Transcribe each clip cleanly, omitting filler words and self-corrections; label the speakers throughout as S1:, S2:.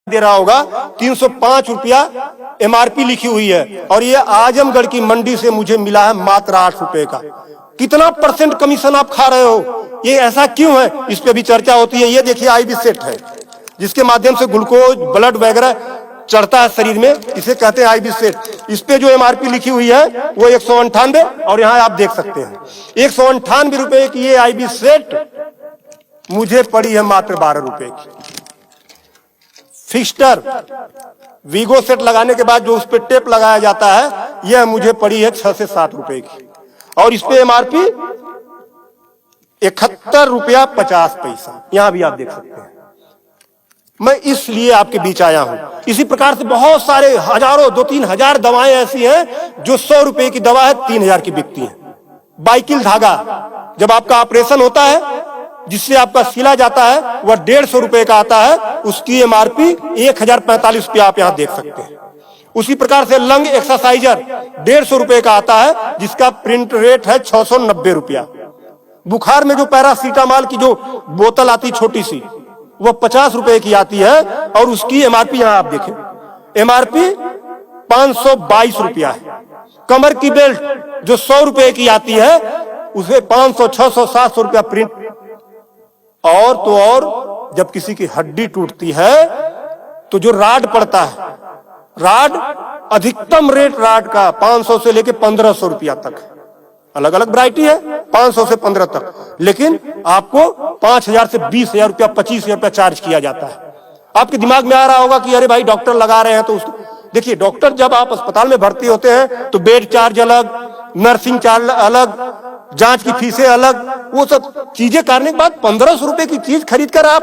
S1: दे रहा होगा 305 रुपया एमआरपी लिखी हुई है और ये आजमगढ़ की मंडी से मुझे मिला है मात्र 8 रुपए का। कितना % कमीशन आप खा रहे हो? ये ऐसा क्यों है? इस पे भी चर्चा होती है। ये देखिए आईबी सेट है जिसके माध्यम से ग्लूकोज ब्लड वगैरह चढ़ता है शरीर में, इसे कहते हैं आईबी सेट। इस पे जो एमआरपी लिखी हुई है वो 198 और यहाँ आप देख सकते हैं 198 रुपए की ये आईबी सेट मुझे पड़ी है मात्र 12 रुपए की। फिक्स्टर वीगो सेट लगाने के बाद जो उस पर टेप लगाया जाता है यह मुझे पड़ी है 6 से 7 रुपए की और इस पे एमआरपी 71 रुपया 50 पैसा। यहां भी आप देख सकते हैं। मैं इसलिए आपके बीच आया हूं। इसी प्रकार से बहुत सारे हजारों 2-3 हजार दवाएं ऐसी हैं जो 100 रुपए की दवा है 3000 की बिकती है। बाइकिल धागा जब आपका ऑपरेशन होता है जिससे आपका सिला जाता है वह 150 रुपए का आता है, उसकी एमआरपी 1045 रुपया आप यहां देख सकते हैं। उसी प्रकार से लंग एक्सरसाइजर 150 रुपए का आता है जिसका प्रिंट रेट है 690 रुपया। बुखार में जो पैरासीटामॉल की जो बोतल आती छोटी सी वह 50 रुपए की आती है और उसकी एमआरपी यहां आप देखें एमआरपी 522 रुपया है। कमर की बेल्ट जो 100 रुपए की आती है उसे 500, 600, 700 रुपया प्रिंट। और तो और जब किसी की हड्डी टूटती है तो जो राड पड़ता है, राड अधिकतम रेट राड का 500 से लेके 1500 रुपया तक, अलग अलग वैरायटी है 500 से 15 तक, लेकिन आपको 5000 से 20,000 रुपया 25,000 रुपया चार्ज किया जाता है। आपके दिमाग में आ रहा होगा कि अरे भाई डॉक्टर लगा रहे हैं तो देखिए डॉक्टर जब आप अस्पताल में भर्ती होते हैं तो बेड चार्ज अलग, नर्सिंग चार्ज अलग, जांच की फीसें अलग, वो सब चीजें करने के बाद 1500 रुपए की चीज खरीद कर आप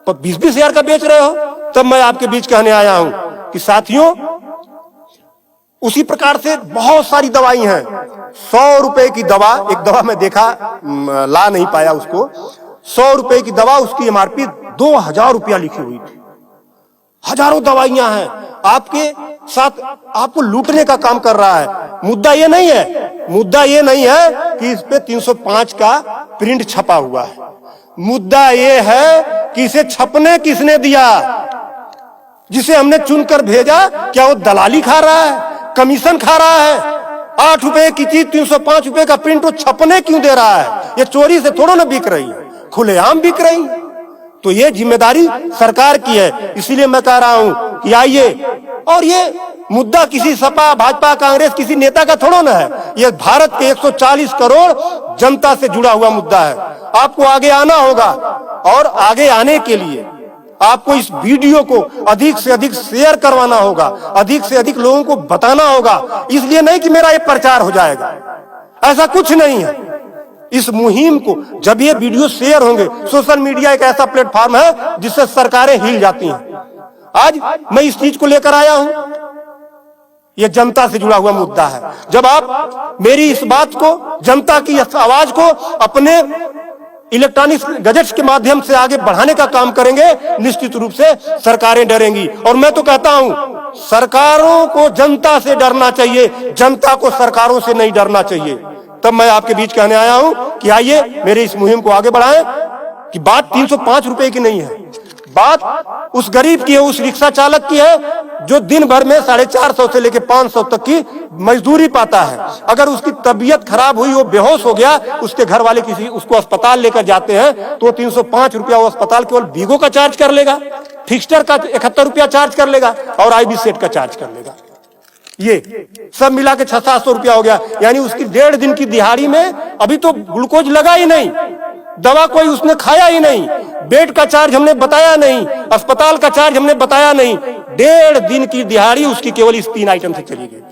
S1: 20-20 हजार का बेच रहे हो। तब मैं आपके बीच कहने आया हूं कि साथियों उसी प्रकार से बहुत सारी दवाई हैं। 100 रुपए की दवा, एक दवा मैं देखा ला नहीं पाया उसको, 100 रुपए की दवा उसकी एमआरपी 2000 रुपया लिखी हुई थी। हजारों दवाइयां हैं आपके साथ, आपको लूटने का काम कर रहा है। मुद्दा ये नहीं है, मुद्दा ये नहीं है कि इस पे 305 का प्रिंट छपा हुआ है। मुद्दा ये है कि इसे छपने किसने दिया? जिसे हमने चुनकर भेजा क्या वो दलाली खा रहा है, कमीशन खा रहा है? 8 रुपए की चीज 305 रुपए का प्रिंट वो छपने क्यों दे रहा है? ये चोरी से थोड़ा ना बिक रही है, खुलेआम बिक रही है। तो ये जिम्मेदारी सरकार की है। इसीलिए मैं कह रहा हूं कि आइए, और ये मुद्दा किसी सपा, भाजपा, कांग्रेस किसी नेता का थोड़ा ना है, ये भारत के 140 करोड़ जनता से जुड़ा हुआ मुद्दा है। आपको आगे आना होगा और आगे आने के लिए आपको इस वीडियो को अधिक से अधिक शेयर करवाना होगा, अधिक से अधिक लोगों को बताना होगा। इसलिए नहीं कि मेरा ये प्रचार हो जाएगा, ऐसा कुछ नहीं है। इस मुहिम को जब ये वीडियो शेयर होंगे, सोशल मीडिया एक ऐसा प्लेटफॉर्म है जिससे सरकारें हिल जाती हैं। आज मैं इस चीज को लेकर आया हूं, यह जनता से जुड़ा हुआ मुद्दा है। जब आप मेरी इस बात को, जनता की आवाज को अपने इलेक्ट्रॉनिक गैजेट्स के माध्यम से आगे बढ़ाने का काम करेंगे, निश्चित रूप से सरकारें डरेंगी। और मैं तो कहता हूं सरकारों को जनता से डरना चाहिए, जनता को सरकारों से नहीं डरना चाहिए। तब मैं आपके बीच कहने आया हूं कि आइए मेरे इस मुहिम को आगे बढ़ाएं। कि बात 305 रुपए की नहीं है, बात उस गरीब की है, उस रिक्शा चालक की है जो दिन भर में 450 से लेकर 500 तक की मजदूरी पाता है। अगर उसकी तबीयत खराब हुई, वो बेहोश हो गया, उसके घर वाले किसी उसको अस्पताल लेकर जाते हैं तो 305 रुपया वो अस्पताल केवल वीगो का चार्ज कर लेगा, फिक्स्टर का 71 रुपया चार्ज कर लेगा और आईबी सेट का चार्ज कर लेगा। ये सब मिला के 600-700 रुपया हो गया। यानी उसकी 1.5 दिन की दिहाड़ी में अभी तो ग्लूकोज लगा ही नहीं, दवा कोई उसने खाया ही नहीं, बेड का चार्ज हमने बताया नहीं, अस्पताल का चार्ज हमने बताया नहीं। 1.5 दिन की दिहाड़ी उसकी केवल इस 3 आइटम से चली गई।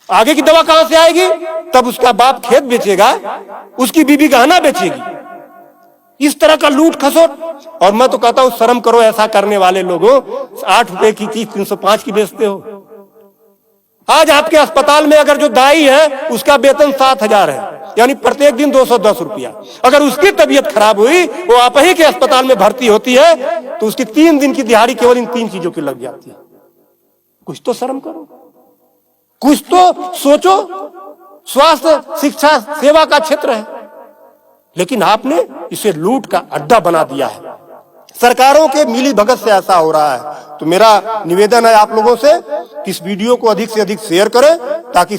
S1: आगे की दवा कहां से आएगी? तब उसका बाप खेत बेचेगा, उसकी बीबी गहना बेचेगी। इस तरह का लूट खसोट। और मैं तो कहता हूं शर्म करो ऐसा करने वाले लोगों। 8 रुपए की चीज 305 की बेचते हो। आज आपके अस्पताल में अगर जो दाई है उसका वेतन 7,000 है, यानी प्रत्येक दिन 210 रुपया। अगर उसकी तबीयत खराब हुई, वो आप ही के अस्पताल में भर्ती होती है तो उसकी 3 दिन की दिहाड़ी केवल इन 3 चीजों की लग जाती है। कुछ तो शर्म करो, कुछ तो सोचो। स्वास्थ्य, शिक्षा, सेवा का क्षेत्र है, लेकिन आपने इसे लूट का अड्डा बना दिया है। सरकारों के मिली भगत से ऐसा हो रहा है। तो मेरा निवेदन है आप लोगों से कि इस वीडियो को अधिक से अधिक शेयर करें ताकि